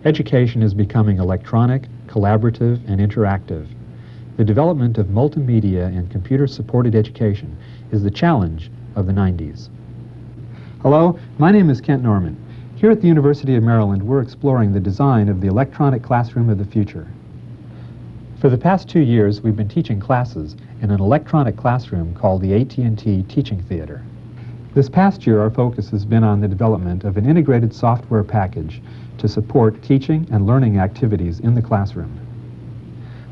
Education is becoming electronic, collaborative, and interactive. The development of multimedia and computer-supported education is the challenge of the 90s. Hello, my name is Kent Norman. Here at the University of Maryland, we're exploring the design of the electronic classroom of the future. For the past 2 years, we've been teaching classes in an electronic classroom called the AT&T Teaching Theater. This past year, our focus has been on the development of an integrated software package to support teaching and learning activities in the classroom.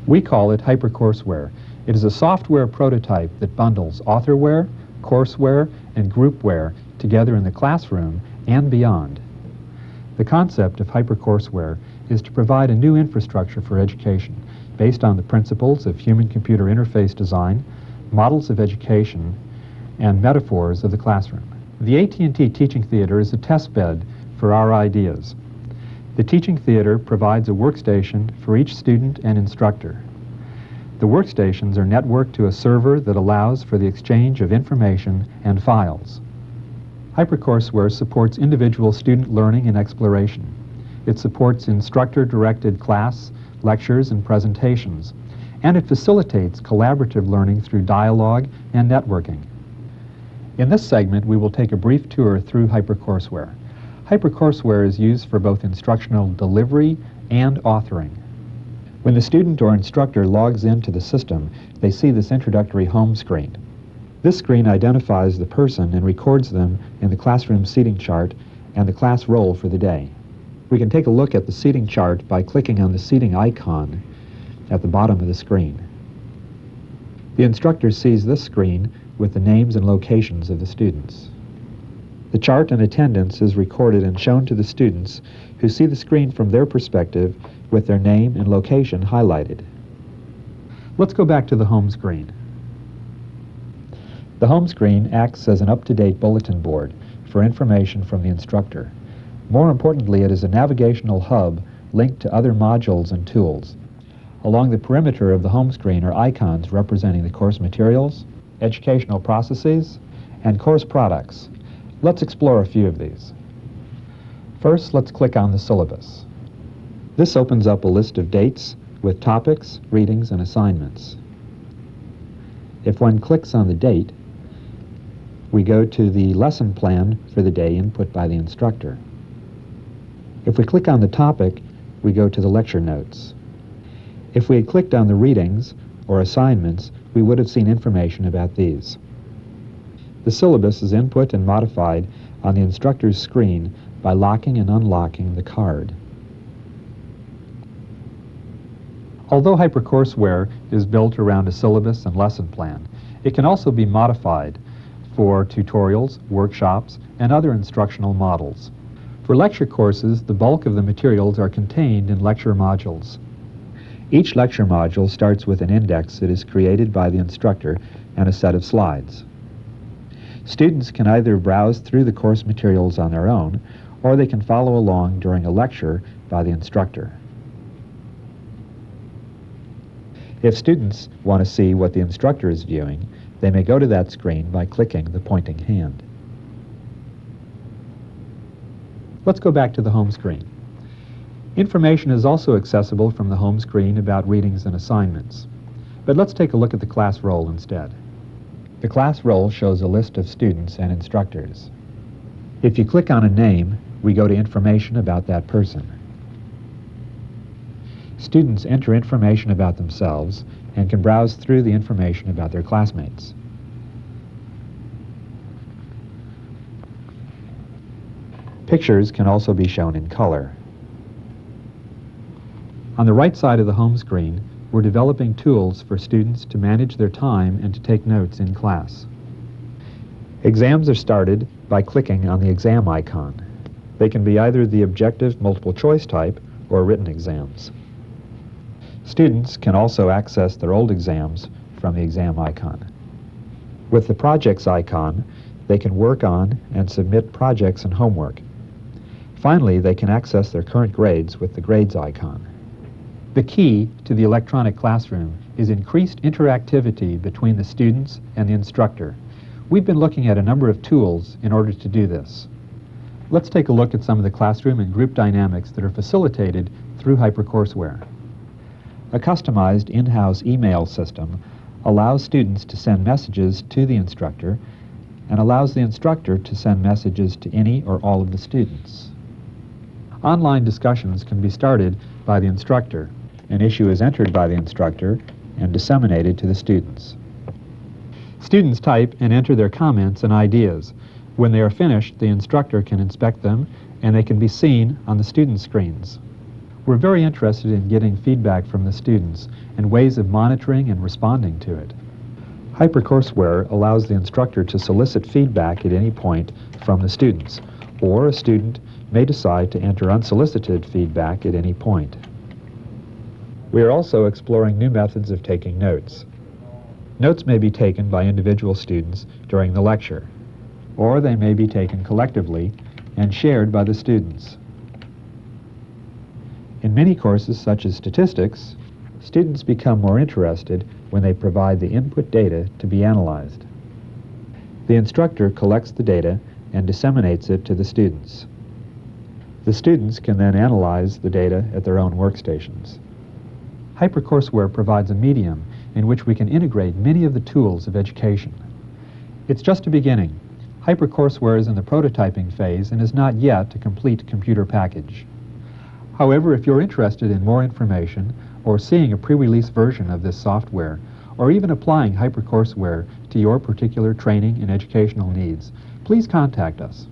We call it HyperCourseware. It is a software prototype that bundles authorware, courseware, and groupware together in the classroom and beyond. The concept of HyperCourseware is to provide a new infrastructure for education based on the principles of human-computer interface design, models of education, and metaphors of the classroom. The AT&T Teaching Theater is a test bed for our ideas. The Teaching Theater provides a workstation for each student and instructor. The workstations are networked to a server that allows for the exchange of information and files. HyperCourseware supports individual student learning and exploration. It supports instructor-directed class, lectures, and presentations, and it facilitates collaborative learning through dialogue and networking. In this segment, we will take a brief tour through HyperCourseware. HyperCourseware is used for both instructional delivery and authoring. When the student or instructor logs into the system, they see this introductory home screen. This screen identifies the person and records them in the classroom seating chart and the class roll for the day. We can take a look at the seating chart by clicking on the seating icon at the bottom of the screen. The instructor sees this screen with the names and locations of the students. The chart and attendance is recorded and shown to the students who see the screen from their perspective with their name and location highlighted. Let's go back to the home screen. The home screen acts as an up-to-date bulletin board for information from the instructor. More importantly, it is a navigational hub linked to other modules and tools. Along the perimeter of the home screen are icons representing the course materials, educational processes, and course products. Let's explore a few of these. First, let's click on the syllabus. This opens up a list of dates with topics, readings, and assignments. If one clicks on the date, we go to the lesson plan for the day input by the instructor. If we click on the topic, we go to the lecture notes. If we had clicked on the readings or assignments, we would have seen information about these. The syllabus is input and modified on the instructor's screen by locking and unlocking the card. Although HyperCourseware is built around a syllabus and lesson plan, it can also be modified for tutorials, workshops, and other instructional models. For lecture courses, the bulk of the materials are contained in lecture modules. Each lecture module starts with an index that is created by the instructor and a set of slides. Students can either browse through the course materials on their own, or they can follow along during a lecture by the instructor. If students want to see what the instructor is viewing, they may go to that screen by clicking the pointing hand. Let's go back to the home screen. Information is also accessible from the home screen about readings and assignments. But let's take a look at the class roll instead. The class roll shows a list of students and instructors. If you click on a name, we go to information about that person. Students enter information about themselves and can browse through the information about their classmates. Pictures can also be shown in color. On the right side of the home screen, we're developing tools for students to manage their time and to take notes in class. Exams are started by clicking on the exam icon. They can be either the objective multiple choice type or written exams. Students can also access their old exams from the exam icon. With the projects icon, they can work on and submit projects and homework. Finally, they can access their current grades with the grades icon. The key to the electronic classroom is increased interactivity between the students and the instructor. We've been looking at a number of tools in order to do this. Let's take a look at some of the classroom and group dynamics that are facilitated through HyperCourseware. A customized in-house email system allows students to send messages to the instructor and allows the instructor to send messages to any or all of the students. Online discussions can be started by the instructor. An issue is entered by the instructor and disseminated to the students. Students type and enter their comments and ideas. When they are finished, the instructor can inspect them and they can be seen on the student screens. We're very interested in getting feedback from the students and ways of monitoring and responding to it. HyperCourseware allows the instructor to solicit feedback at any point from the students, or a student may decide to enter unsolicited feedback at any point. We are also exploring new methods of taking notes. Notes may be taken by individual students during the lecture, or they may be taken collectively and shared by the students. In many courses, such as statistics, students become more interested when they provide the input data to be analyzed. The instructor collects the data and disseminates it to the students. The students can then analyze the data at their own workstations. HyperCourseware provides a medium in which we can integrate many of the tools of education. It's just a beginning. HyperCourseware is in the prototyping phase and is not yet a complete computer package. However, if you're interested in more information or seeing a pre-release version of this software, or even applying HyperCourseware to your particular training and educational needs, please contact us.